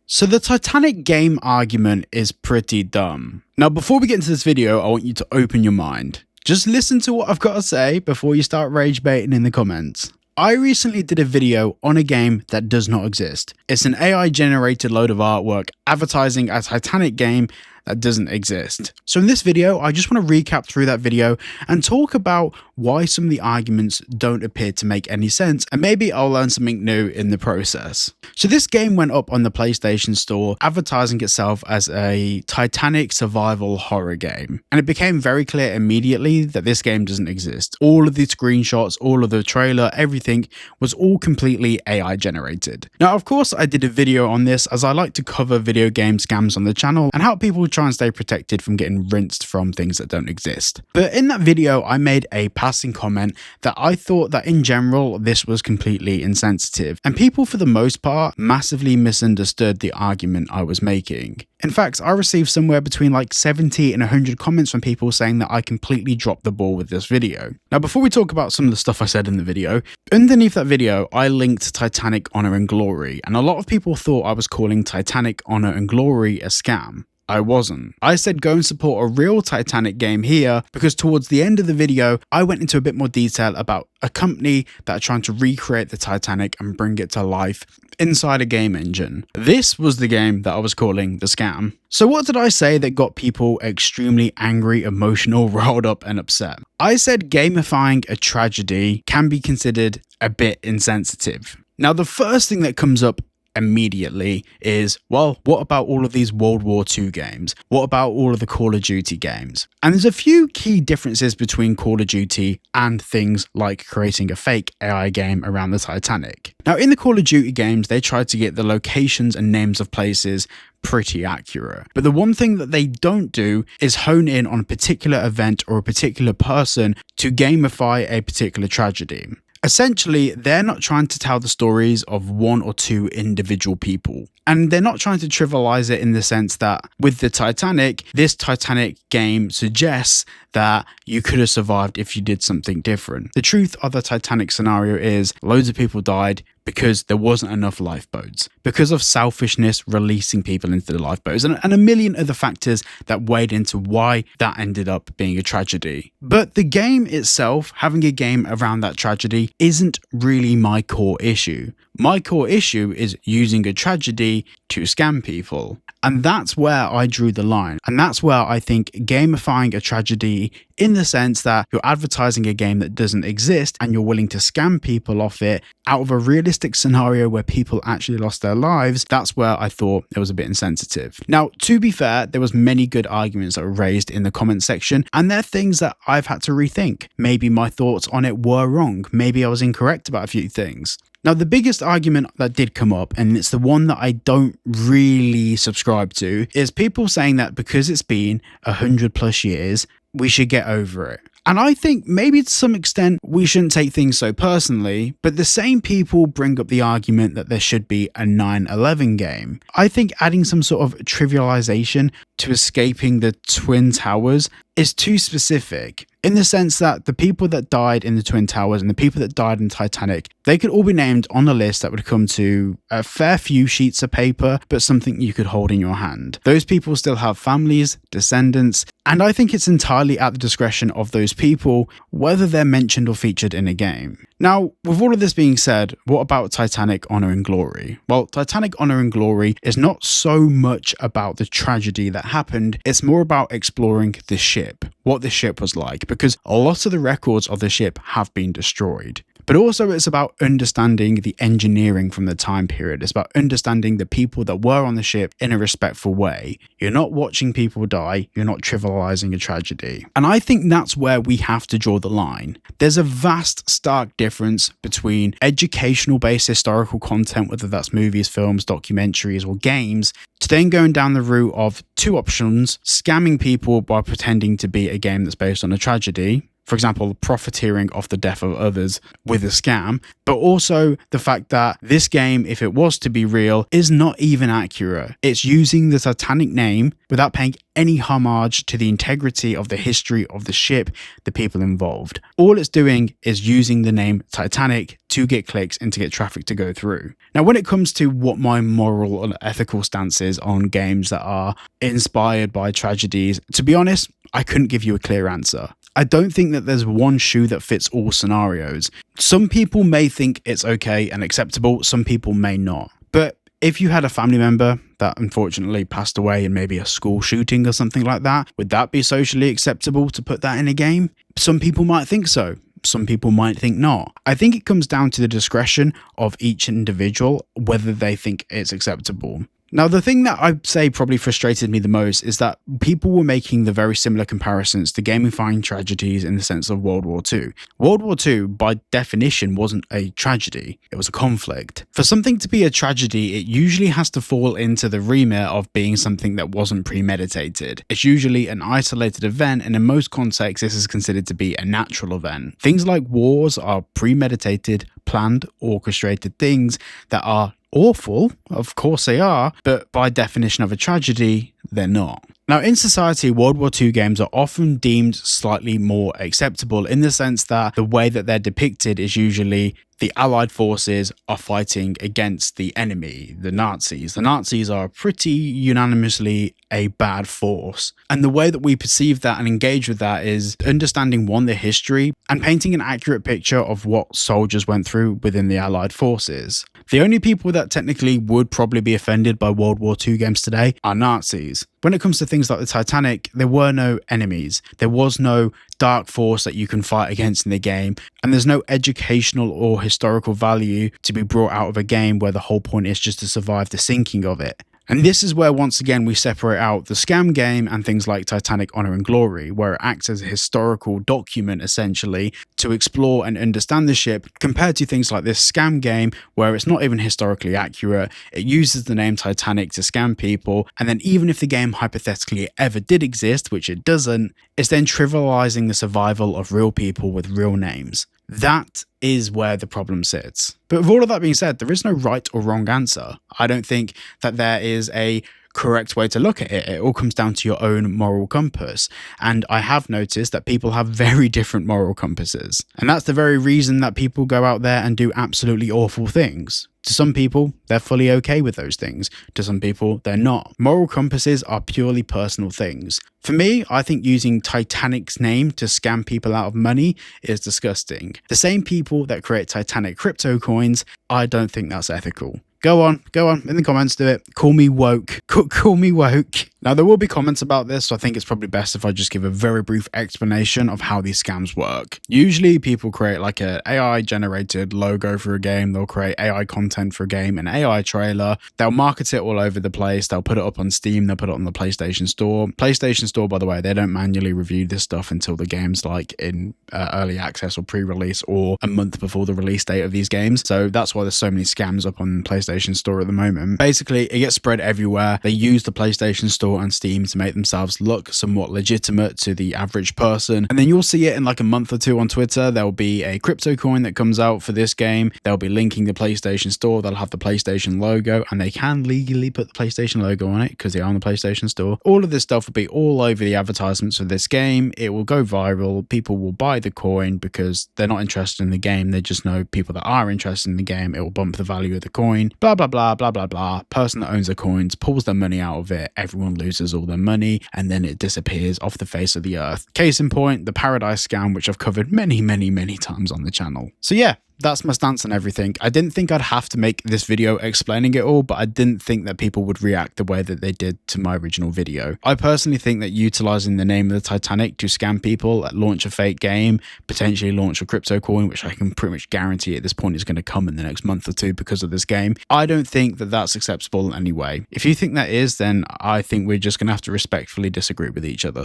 So the Titanic game argument is pretty dumb. Now before we get into this video, I want you to open your mind. Just listen to what I've got to say before you start rage baiting in the comments. I recently did a video on a game that does not exist. It's an AI generated load of artwork advertising a Titanic game that doesn't exist. So in this video, I just want to recap through that video and talk about why some of the arguments don't appear to make any sense, and maybe I'll learn something new in the process. So this game went up on the PlayStation Store, advertising itself as a Titanic survival horror game. And it became very clear immediately that this game doesn't exist. All of the screenshots, all of the trailer, everything was all completely AI generated. Now, of course, I did a video on this as I like to cover video game scams on the channel and help people try and stay protected from getting rinsed from things that don't exist. But in that video, I made a passing comment that I thought that in general, this was completely insensitive, and people for the most part massively misunderstood the argument I was making. In fact, I received somewhere between like 70 and 100 comments from people saying that I completely dropped the ball with this video. Now, before we talk about some of the stuff I said in the video, underneath that video, I linked Titanic Honor and Glory, and a lot of people thought I was calling Titanic Honor and Glory a scam. I wasn't. I said go and support a real Titanic game here because towards the end of the video, I went into a bit more detail about a company that are trying to recreate the Titanic and bring it to life inside a game engine. This was the game that I was calling the scam. So what did I say that got people extremely angry, emotional, riled up and upset? I said gamifying a tragedy can be considered a bit insensitive. Now, the first thing that comes up immediately is, well, what about all of these World War II games? What about all of the Call of Duty games? And there's a few key differences between Call of Duty and things like creating a fake AI game around the Titanic. Now, in the Call of Duty games, they tried to get the locations and names of places pretty accurate. But the one thing that they don't do is hone in on a particular event or a particular person to gamify a particular tragedy. Essentially, they're not trying to tell the stories of one or two individual people. And they're not trying to trivialize it in the sense that with the Titanic, this Titanic game suggests that you could have survived if you did something different. The truth of the Titanic scenario is loads of people died because there wasn't enough lifeboats, because of selfishness releasing people into the lifeboats, and a million other factors that weighed into why that ended up being a tragedy. But the game itself, having a game around that tragedy, isn't really my core issue. My core issue is using a tragedy to scam people. And that's where I drew the line. And that's where I think gamifying a tragedy in the sense that you're advertising a game that doesn't exist and you're willing to scam people off it out of a realistic scenario where people actually lost their lives, that's where I thought it was a bit insensitive. Now, to be fair, there was many good arguments that were raised in the comment section, and they're things that I've had to rethink. Maybe my thoughts on it were wrong. Maybe I was incorrect about a few things. Now, the biggest argument that did come up, and it's the one that I don't really subscribe to, is people saying that because it's been 100+ years, we should get over it. And I think maybe to some extent we shouldn't take things so personally, but the same people bring up the argument that there should be a 9/11 game. I think adding some sort of trivialization to escaping the Twin Towers is too specific, in the sense that the people that died in the Twin Towers and the people that died in Titanic, they could all be named on a list that would come to a fair few sheets of paper, but something you could hold in your hand. Those people still have families, descendants, and I think it's entirely at the discretion of those people whether they're mentioned or featured in a game. Now, with all of this being said, what about Titanic Honor and Glory? Well, Titanic Honor and Glory is not so much about the tragedy that happened, it's more about exploring the ship, what the ship was like, because a lot of the records of the ship have been destroyed. But also it's about understanding the engineering from the time period. It's about understanding the people that were on the ship in a respectful way. You're not watching people die, you're not trivializing a tragedy. And I think that's where we have to draw the line. There's a vast, stark difference between educational-based historical content, whether that's movies, films, documentaries, or games, to then going down the route of two options: scamming people by pretending to be a game that's based on a tragedy, for example, profiteering off the death of others with a scam, but also the fact that this game, if it was to be real, is not even accurate. It's using the Titanic name without paying any homage to the integrity of the history of the ship, the people involved. All it's doing is using the name Titanic to get clicks and to get traffic to go through. Now, when it comes to what my moral and ethical stance is on games that are inspired by tragedies, to be honest, I couldn't give you a clear answer. I don't think that there's one shoe that fits all scenarios. Some people may think it's okay and acceptable, some people may not. But if you had a family member that unfortunately passed away in maybe a school shooting or something like that, would that be socially acceptable to put that in a game? Some people might think so. Some people might think not. I think it comes down to the discretion of each individual, whether they think it's acceptable. Now, the thing that I'd say probably frustrated me the most is that people were making the very similar comparisons to gamifying tragedies in the sense of World War II. World War II, by definition, wasn't a tragedy. It was a conflict. For something to be a tragedy, it usually has to fall into the remit of being something that wasn't premeditated. It's usually an isolated event, and in most contexts, this is considered to be a natural event. Things like wars are premeditated, planned, orchestrated things that are awful, of course they are, but by definition of a tragedy, they're not. Now, in society, World War II games are often deemed slightly more acceptable in the sense that the way that they're depicted is usually the Allied forces are fighting against the enemy, the Nazis. The Nazis are pretty unanimously a bad force. And the way that we perceive that and engage with that is understanding, one, the history and painting an accurate picture of what soldiers went through within the Allied forces. The only people that technically would probably be offended by World War II games today are Nazis. When it comes to things like the Titanic, there were no enemies. There was no dark force that you can fight against in the game, and there's no educational or historical value to be brought out of a game where the whole point is just to survive the sinking of it. And this is where, once again, we separate out the scam game and things like Titanic Honor and Glory, where it acts as a historical document, essentially, to explore and understand the ship, compared to things like this scam game, where it's not even historically accurate. It uses the name Titanic to scam people, and then even if the game hypothetically ever did exist, which it doesn't, it's then trivializing the survival of real people with real names. That is where the problem sits. But with all of that being said, there is no right or wrong answer. I don't think that there is a correct way to look at it. It all comes down to your own moral compass. And I have noticed that people have very different moral compasses. And that's the very reason that people go out there and do absolutely awful things. To some people, they're fully okay with those things. To some people, they're not. Moral compasses are purely personal things. For me, I think using Titanic's name to scam people out of money is disgusting. The same people that create Titanic crypto coins, I don't think that's ethical. Go on, in the comments, do it. Call me woke. Call me woke. Now, there will be comments about this, so I think it's probably best if I just give a very brief explanation of how these scams work. Usually, people create like an AI-generated logo for a game. They'll create AI content for a game, an AI trailer. They'll market it all over the place. They'll put it up on Steam. They'll put it on the PlayStation Store. PlayStation Store, by the way, they don't manually review this stuff until the game's like in early access or pre-release or a month before the release date of these games. So that's why there's so many scams up on PlayStation Store at the moment. Basically, it gets spread everywhere. They use the PlayStation Store and Steam to make themselves look somewhat legitimate to the average person. And then you'll see it in like a month or two on Twitter. There'll be a crypto coin that comes out for this game. They'll be linking the PlayStation Store. They'll have the PlayStation logo, and they can legally put the PlayStation logo on it because they are on the PlayStation Store. All of this stuff will be all over the advertisements for this game. It will go viral. People will buy the coin because they're not interested in the game. They just know people that are interested in the game. It will bump the value of the coin. Blah, blah, blah, blah, blah, blah. Person that owns the coins pulls their money out of it. Everyone loses all their money, and then it disappears off the face of the earth. Case in point, the Paradise scam, which I've covered many, many, many times on the channel. So yeah, that's my stance on everything. I didn't think I'd have to make this video explaining it all, but I didn't think that people would react the way that they did to my original video. I personally think that utilizing the name of the Titanic to scam people, launch a fake game, potentially launch a crypto coin, which I can pretty much guarantee at this point is going to come in the next month or two because of this game, I don't think that that's acceptable in any way. If you think that is, then I think we're just going to have to respectfully disagree with each other.